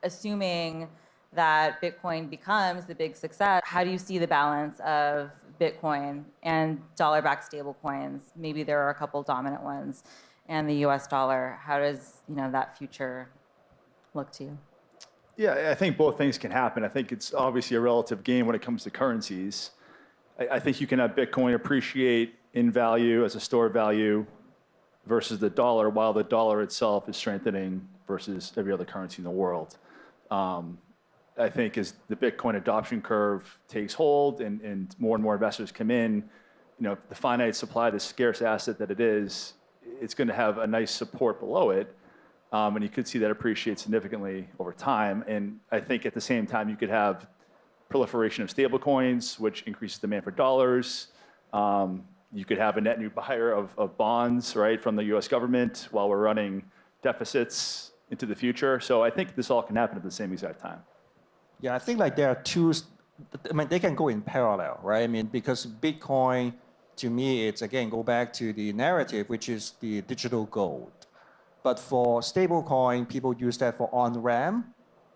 assuming that Bitcoin becomes the big success, how do you see the balance of Bitcoin and dollar-backed stablecoins? Maybe there are a couple dominant ones, and the US dollar. How does that future look to you? Yeah, I think both things can happen. I think it's obviously a relative game when it comes to currencies. I think you can have Bitcoin appreciate in value as a store of value versus the dollar, while the dollar itself is strengthening versus every other currency in the world. I think as the Bitcoin adoption curve takes hold and more investors come in, the finite supply, the scarce asset that it is, it's going to have a nice support below it. And you could see that appreciate significantly over time. And I think at the same time, you could have proliferation of stablecoins, which increases demand for dollars. You could have a net new buyer of bonds, right, from the US government while we're running deficits into the future. So I think this all can happen at the same exact time. Yeah, I think like there are two, they can go in parallel, right? Because Bitcoin, to me, it's again, go back to the narrative, which is the digital gold. But for stablecoin, people use that for on-ramp,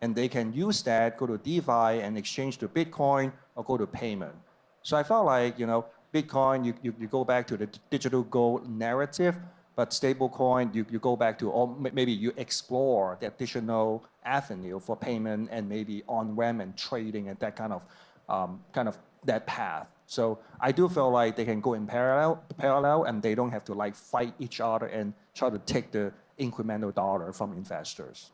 and they can use that, go to DeFi and exchange to Bitcoin or go to payment. So I felt like, Bitcoin, you go back to the digital gold narrative, but stablecoin, you go back to, or maybe you explore the additional avenue for payment and maybe on-ramp and trading and that kind of that path. So I do feel like they can go in parallel, and they don't have to like fight each other and try to take the incremental dollar from investors.